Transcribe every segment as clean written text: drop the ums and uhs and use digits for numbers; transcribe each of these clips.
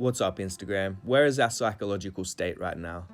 What's up, Instagram? Where is our psychological state right now?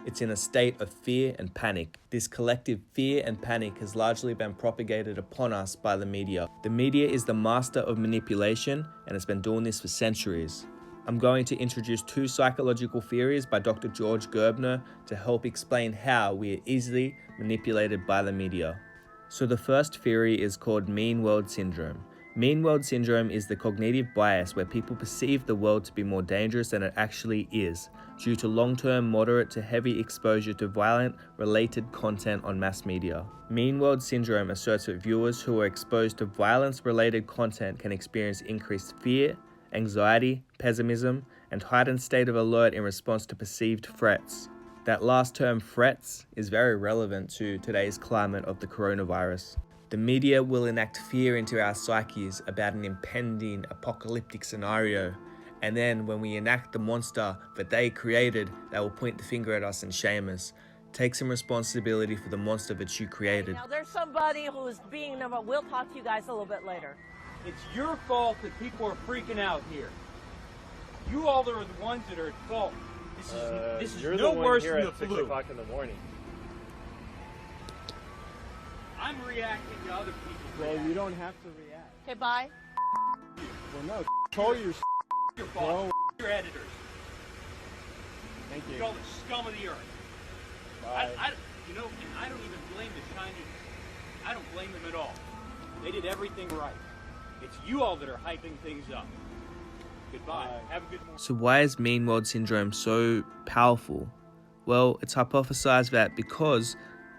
It's in a state of fear and panic. This collective fear and panic has largely been propagated upon us by the media. The media is the master of manipulation and has been doing this for centuries. I'm going to introduce two psychological theories by Dr. George Gerbner to help explain how we are easily manipulated by the media. So the first theory is called mean world syndrome. Mean world syndrome is the cognitive bias where people perceive the world to be more dangerous than it actually is, due to long-term moderate to heavy exposure to violent-related content on mass media. Mean world syndrome asserts that viewers who are exposed to violence-related content can experience increased fear, anxiety, pessimism, and heightened state of alert in response to perceived threats. That last term, threats, is very relevant to today's climate of the coronavirus. The media will enact fear into our psyches about an impending apocalyptic scenario, and then when we enact the monster that they created, they will point the finger at us and shame us. Take some responsibility for the monster that you created. Now there's somebody who's being number. We'll talk to you guys a little bit later. It's your fault that people are freaking out here. You all are the ones that are at fault. This is no worse than the flu. 6 o'clock in the morning. I'm reacting to other people's Well, reactions. you don't have to react. Okay, bye. Well, no, control your Your boss, your editors. Thank You're you. all the scum of the earth. Bye. And I don't even blame the Chinese. I don't blame them at all. They did everything right. It's you all that are hyping things up. Goodbye. Bye. Have a good morning. So why is mean world syndrome so powerful? Well, it's hypothesized that because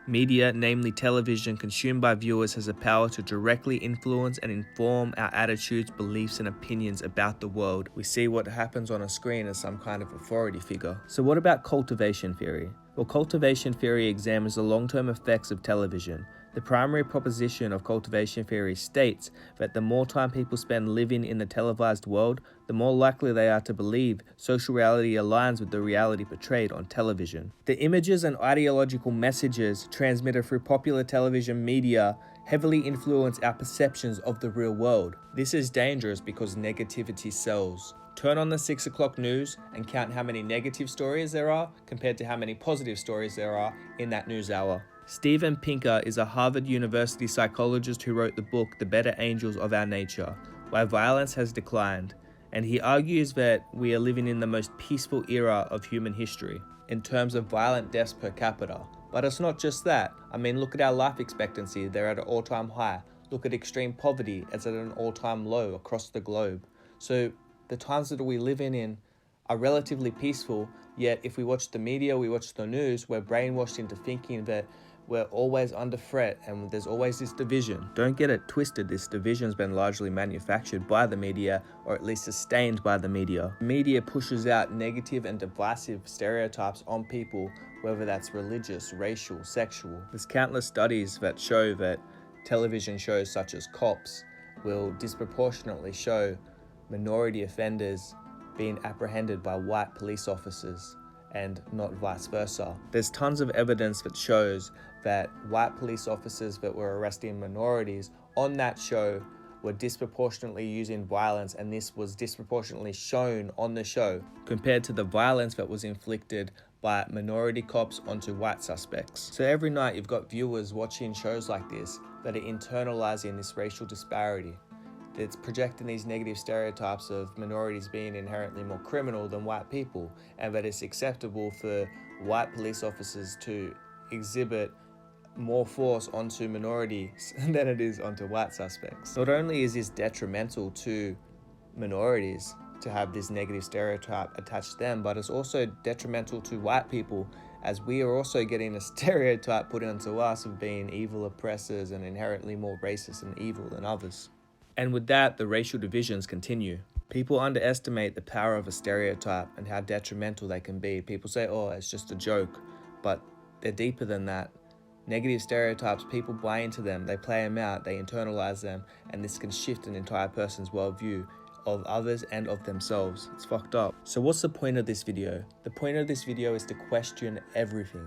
media, namely television, consumed by viewers has the power to directly influence and inform our attitudes, beliefs, and opinions about the world. We see what happens on a screen as some kind of authority figure. So what about cultivation theory? Well, cultivation theory examines the long-term effects of television. The primary proposition of cultivation theory states that the more time people spend living in the televised world, the more likely they are to believe social reality aligns with the reality portrayed on television. The images and ideological messages transmitted through popular television media heavily influence our perceptions of the real world. This is dangerous because negativity sells. Turn on the 6 o'clock news and count how many negative stories there are compared to how many positive stories there are in that news hour. Steven Pinker is a Harvard University psychologist who wrote the book The Better Angels of Our Nature, Why Violence Has Declined, and he argues that we are living in the most peaceful era of human history in terms of violent deaths per capita. But it's not just that. I mean, look at our life expectancy, they're at an all-time high. Look at extreme poverty, it's at an all-time low across the globe. So the times that we live in are relatively peaceful, yet if we watch the media, we watch the news, we're brainwashed into thinking that we're always under threat and there's always this division. Don't get it twisted, this division's been largely manufactured by the media, or at least sustained by the media. Media pushes out negative and divisive stereotypes on people, whether that's religious, racial, sexual. There's countless studies that show that television shows such as Cops will disproportionately show minority offenders being apprehended by white police officers and not vice versa. There's tons of evidence that shows that white police officers that were arresting minorities on that show were disproportionately using violence, and this was disproportionately shown on the show compared to the violence that was inflicted by minority cops onto white suspects. So every night you've got viewers watching shows like this that are internalizing this racial disparity. It's projecting these negative stereotypes of minorities being inherently more criminal than white people, and that it's acceptable for white police officers to exhibit more force onto minorities than it is onto white suspects. Not only is this detrimental to minorities to have this negative stereotype attached to them, but it's also detrimental to white people, as we are also getting a stereotype put onto us of being evil oppressors and inherently more racist and evil than others. And with that, the racial divisions continue. People underestimate the power of a stereotype and how detrimental they can be. People say, oh, it's just a joke, but they're deeper than that. Negative stereotypes, people buy into them, they play them out, they internalize them, and this can shift an entire person's worldview of others and of themselves. It's fucked up. So what's the point of this video? The point of this video is to question everything.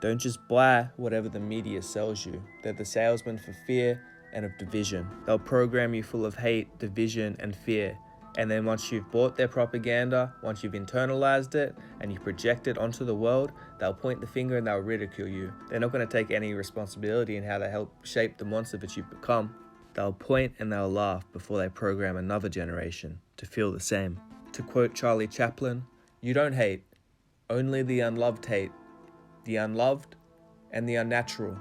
Don't just buy whatever the media sells you. They're the salesman for fear and of division. They'll program you full of hate, division, and fear. And then once you've bought their propaganda, once you've internalized it and you project it onto the world, they'll point the finger and they'll ridicule you. They're not going to take any responsibility in how they help shape the monster that you've become. They'll point and they'll laugh before they program another generation to feel the same. To quote Charlie Chaplin, "You don't hate, only the unloved hate. The unloved and the unnatural